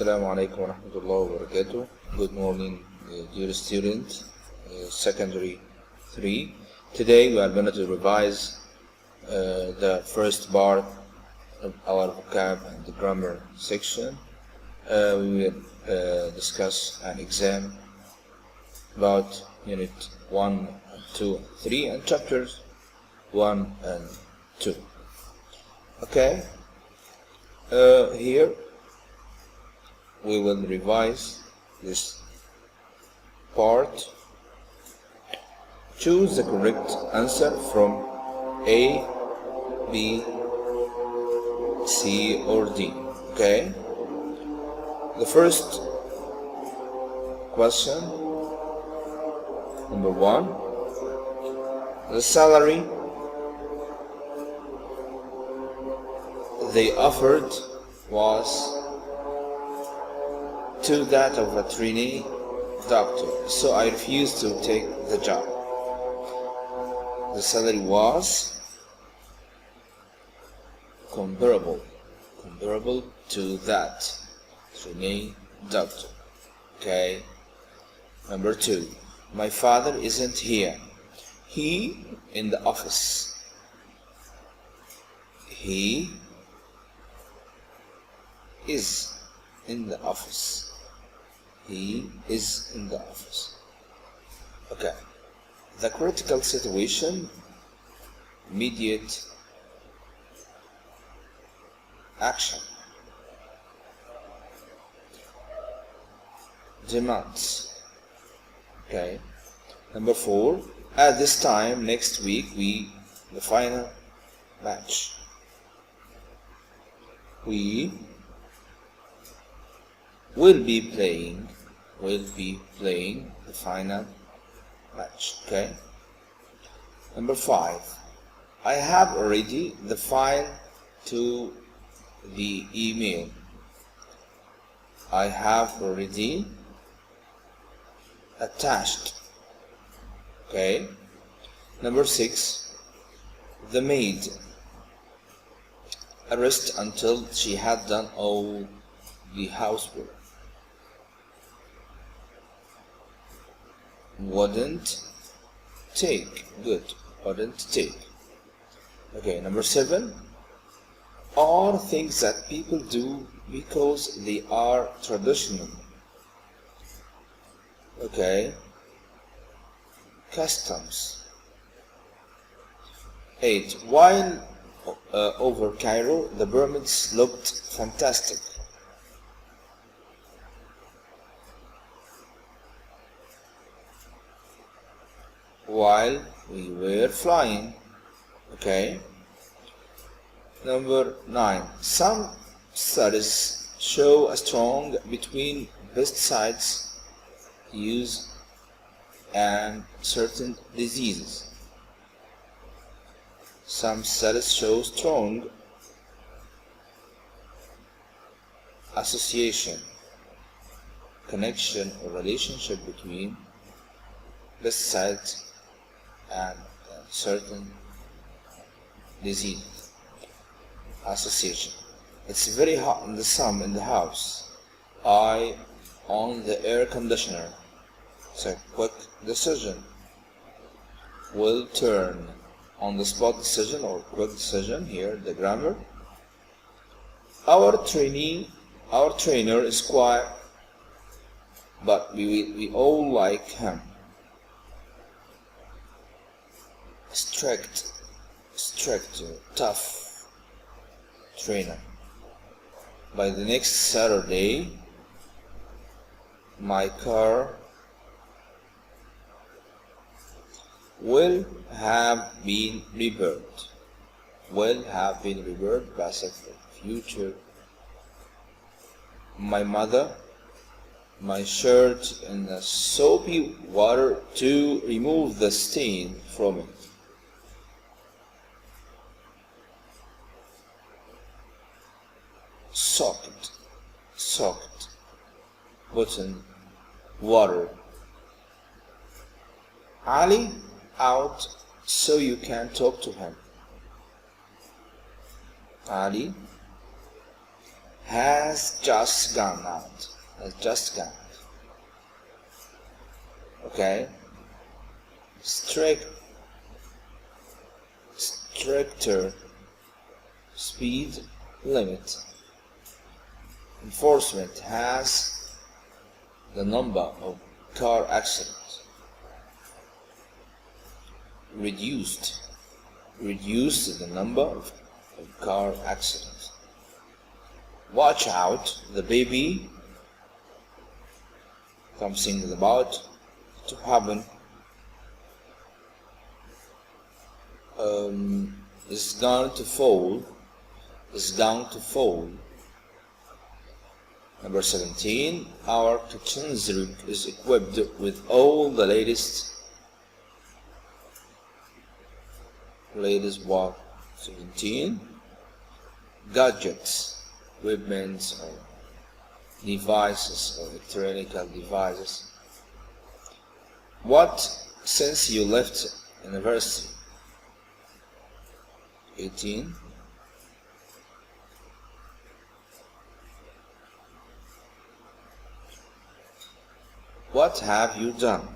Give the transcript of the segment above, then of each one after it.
Assalamu alaikum wa rahmatullahi wa barakatuh. Good morning, dear student, secondary 3. Today we are going to revise the first part of our vocab and the grammar section. We will discuss an exam about Unit 1, 2, 3 and chapters 1 and 2. Okay, here we will revise this part. Choose the correct answer from A, B, C or D. Okay, the first question, number 1, the salary they offered was to that of a trainee doctor, so I refused to take the job. The salary was comparable to that trainee doctor. Okay. Number 2, my father isn't here. He in the office. He is in the office. He is in the office. Okay. The critical situation, immediate action, demands. Okay. Number 4, at this time next week the final match. We will be playing the final match. Okay. Number 5, I have already the file to the email. I have already attached. Okay. Number 6, the maid arrest until she had done all the housework. Wouldn't take. Good. Wouldn't take. Okay. Number 7, are things that people do because they are traditional. Okay. Customs. 8, while over Cairo the pyramids looked fantastic. While we were flying. Okay. Number 9, some studies show a strong between pesticides use and certain diseases. Some studies show strong association, connection or relationship between pesticides and certain disease. Association. It's very hot in the sun in the house. I on the air conditioner. So quick decision. Will turn. On the spot decision or quick decision. Here the grammar. Our trainer is quiet, but we all like him. Strict, tough trainer. By the next Saturday, my car will have been repaired. Will have been repaired, passive future. My mother, my shirt in the soapy water to remove the stain from it. Soaked, put in water. Ali out so you can talk to him. Ali has just gone out. Has just gone. Okay. Stricter speed limit enforcement has the number of car accidents reduced the number of car accidents. Watch out, the baby, something is about to happen. Is going to fall. Number 17, our kitchen is equipped with all the latest what? 17 gadgets, equipment, or devices, or electronic devices. What since you left university? 18. What have you done?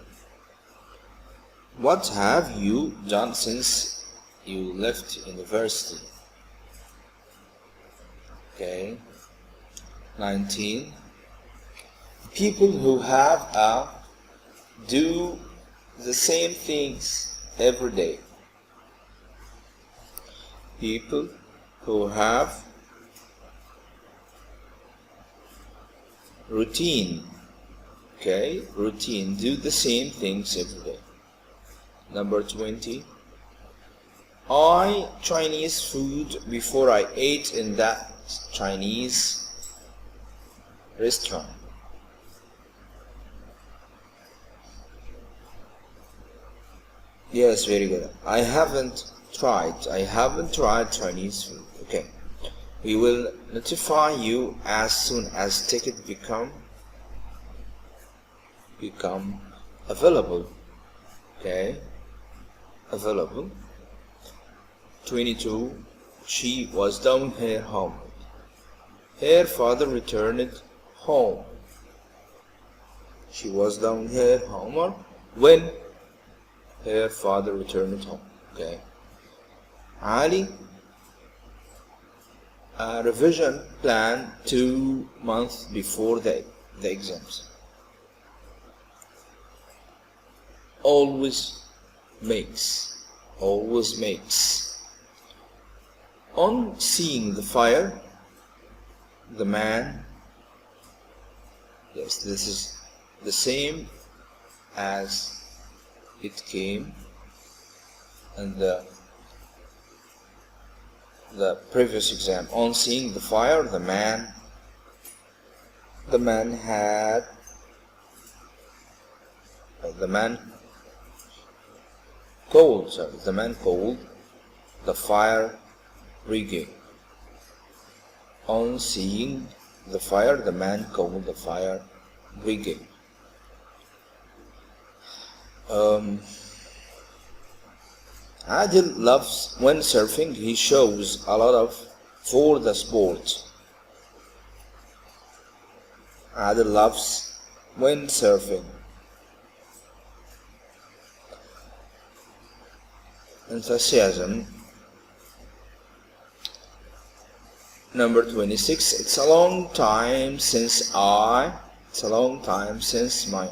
What have you done since you left university? Okay. 19. People who have do the same things every day. People who have routine, do the same things every day. Number 20, I Chinese food before I ate in that Chinese restaurant. Yes, very good. I haven't tried Chinese food. Okay. We will notify you as soon as tickets become available. Okay. Available. 22. She was down her homework. Her father returned home. She was down her homework when her father returned home. Okay. Ali, a revision plan 2 months before the exams. Always makes. On seeing the fire, the man, yes, this is the same as it came in the previous exam. On seeing the fire, the man called the fire brigade. On seeing the fire, the man called the fire brigade. Adil loves windsurfing. He shows a lot of for the sport. Adil loves windsurfing. Enthusiasm. Number 26. It's a long time since my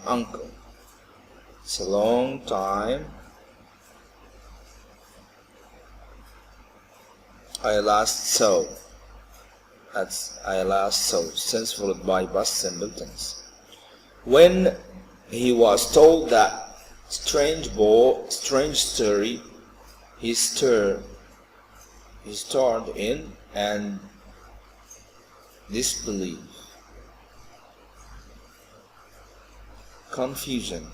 uncle. It's a long time I last saw. That's I last saw. Since followed by past simple tense. When he was told that strange story, he starred in and disbelief. Confusion.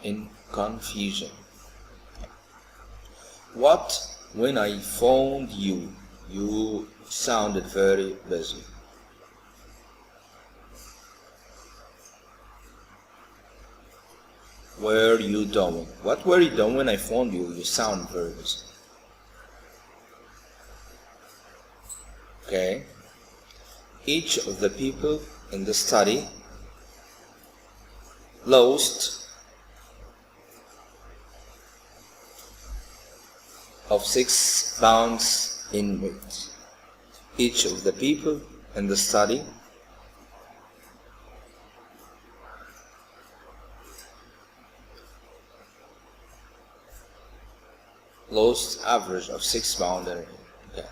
In confusion. What? When I phoned you, you sounded very busy. Were you doing? What were you doing when I phoned you? You sound very busy. Okay. Each of the people in the study lost of 6 pounds in weight. Each of the people in the study lost average of 6 pounds in weight. Okay.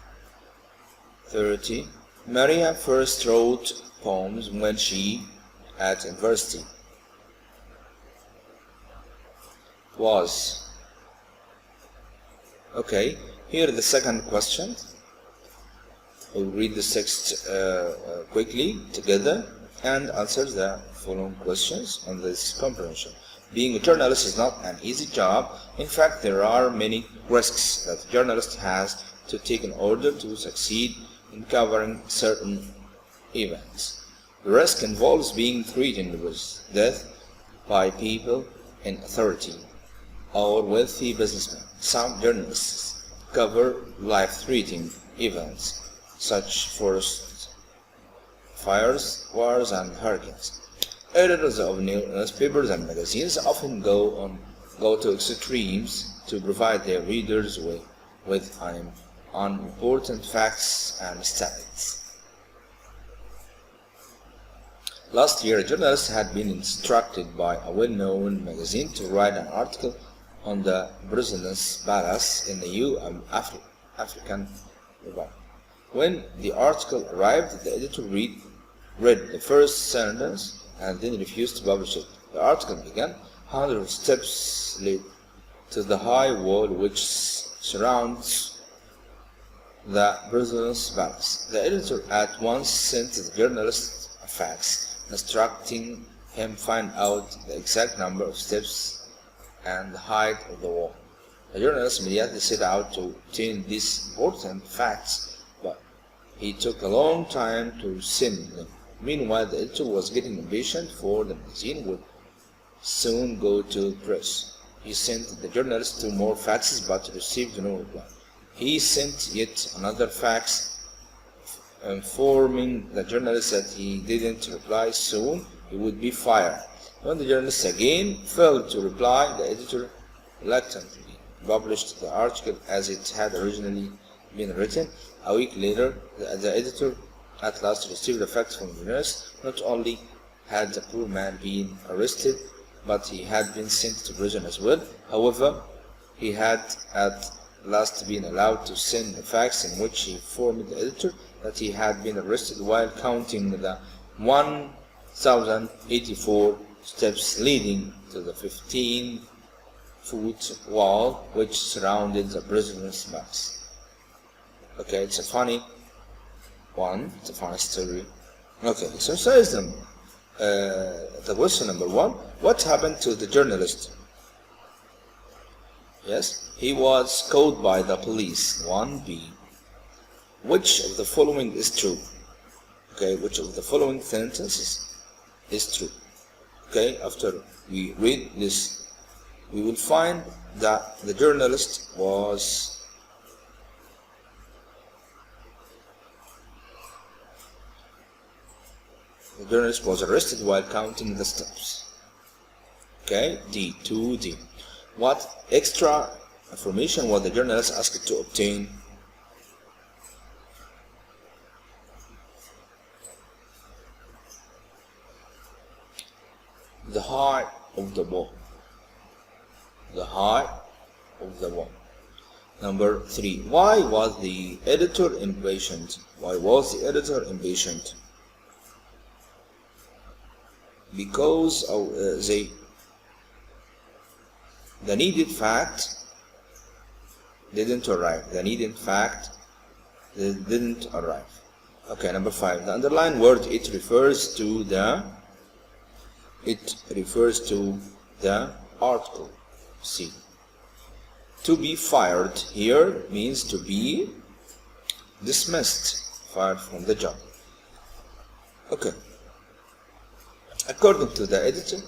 30. Maria first wrote poems when she at university. Was. Okay, here the second question. We'll read the text quickly together and answer the following questions on this comprehension. Being a journalist is not an easy job. In fact, there are many risks that a journalist has to take in order to succeed in covering certain events. The risk involves being threatened with death by people in authority or wealthy businessmen. Some journalists cover life-threatening events such forest fires, wars, and hurricanes. Editors of newspapers and magazines often go to extremes to provide their readers with unimportant facts and stats. Last year, a journalist had been instructed by a well-known magazine to write an article on the President's Palace in the African Republic. When the article arrived, the editor read the first sentence and then refused to publish it. The article began, "100 steps lead to the high wall which surrounds the President's Palace." The editor at once sent the journalist a fax instructing him find out the exact number of steps and the height of the wall. The journalist immediately set out to obtain these important facts, but he took a long time to send them. Meanwhile, the editor was getting impatient, for the magazine would soon go to press. He sent the journalist 2 more faxes but received no reply. He sent yet another fax informing the journalist that he didn't reply soon, he would be fired. When the journalist again failed to reply, the editor reluctantly published the article as it had originally been written. A week later, the editor at last received a fax from the journalist. Not only had the poor man been arrested, but he had been sent to prison as well. However, he had at last been allowed to send a fax in which he informed the editor that he had been arrested while counting the 1,084 steps leading to the 15-foot wall which surrounded the President's Palace. Okay, it's a funny one, it's a funny story. Okay, exercise them. The question number 1, what happened to the journalist? Yes, he was caught by the police. 1B. Which of the following is true? Okay, which of the following sentences is true? Okay, after we read this, we will find that the journalist was arrested while counting the steps. Okay, D, 2D. What extra information was the journalist asked to obtain? The height of the wall. The height of the wall. Number 3. Why was the editor impatient? Why was the editor impatient? Because of the needed fact didn't arrive. The needed fact didn't arrive. Okay, number 5. The underlined word it refers to the article. C. To be fired here means to be dismissed, fired from the job. Okay. According to the editor,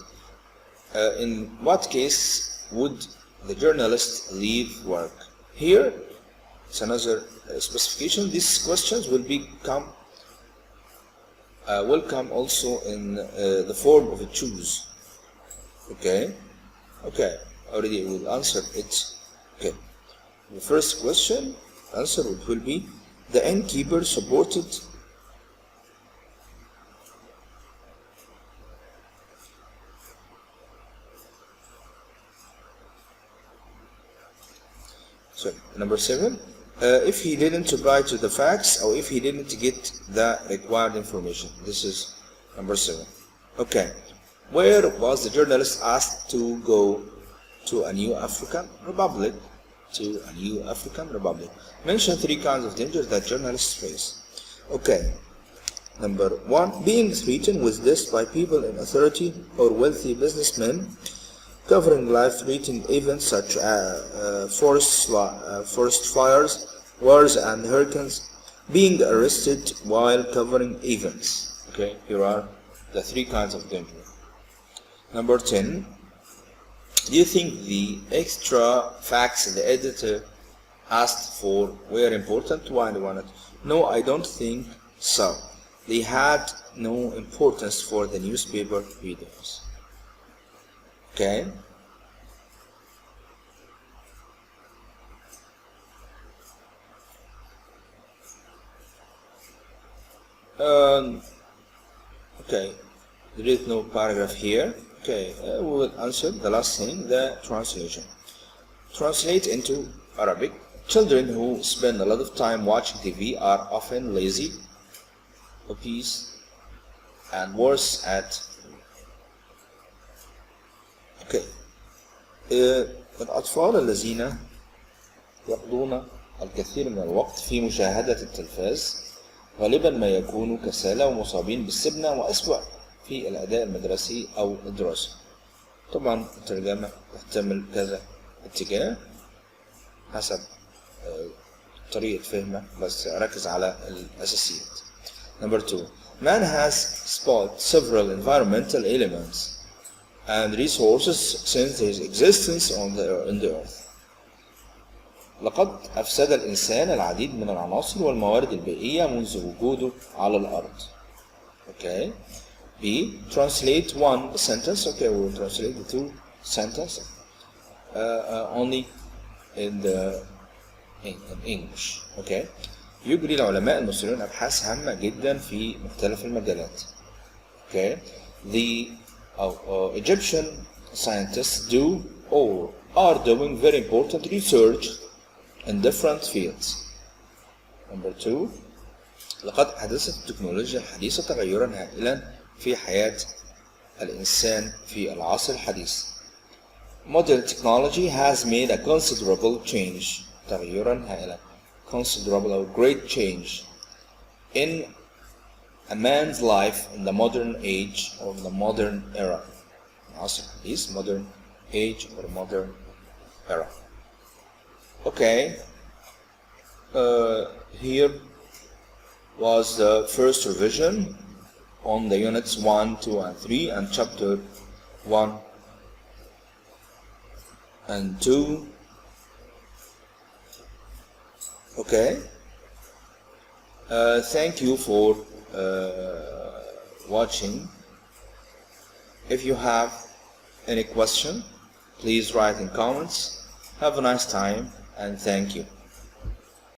in what case would the journalist leave work? Here, it's another specification. These questions will become will come also in the form of a choose. Okay, already we will answer it. Okay, the first question answer will be the innkeeper supported number 7, if he didn't reply to the facts or if he didn't get the required information. This is number 7. Okay, where was the journalist asked to go to a new African Republic? Mention 3 kinds of danger that journalists face. Okay, number 1, being threatened with death by people in authority or wealthy businessmen, covering life-threatening events such as forest fires, wars and hurricanes, being arrested while covering events. Okay, here are the 3 kinds of danger. Number 10, do you think the extra facts the editor asked for were important? Why do you want it? No, I don't think so. They had no importance for the newspaper readers. Okay. Okay, there is no paragraph here. Okay, we will answer the last thing, the translation. Translate into Arabic. Children who spend a lot of time watching TV are often lazy, obese, and worse at الأطفال الذين يقضون الكثير من الوقت في مشاهدة التلفاز غالبا ما يكونوا كسالى ومصابين بالسمنة وأسوأ في الأداء المدرسي أو الدراسي. طبعا الترجمة تحتمل كذا اتجاه حسب طريقة فهمك، بس ركز على الأساسيات. Number 2, man has spotted several environmental elements and resources since his existence on the earth. لقد أفسد الإنسان العديد من العناصر والموارد البيئية منذ وجوده على الأرض. Okay. B, translate one sentence. Okay, we will translate the 2 sentences only in English. Okay. يجري العلماء المصريون أبحاث هامة جدا في مختلف المجالات. Okay. The Egyptian scientists do or are doing very important research in different fields. Number 2, لقد حدثت التكنولوجيا الحديثة تغيرا هائلا في حياة الإنسان في العصر الحديث. Modern technology has made a considerable change, تغيرا هائلا, considerable or great change in a man's life in the modern age or the modern era. العصر الحديث, modern age or modern era. Okay, here was the first revision on the units 1, 2, and 3 and chapter 1 and 2. Okay, thank you for watching. If you have any question, please write in comments. Have a nice time and thank you.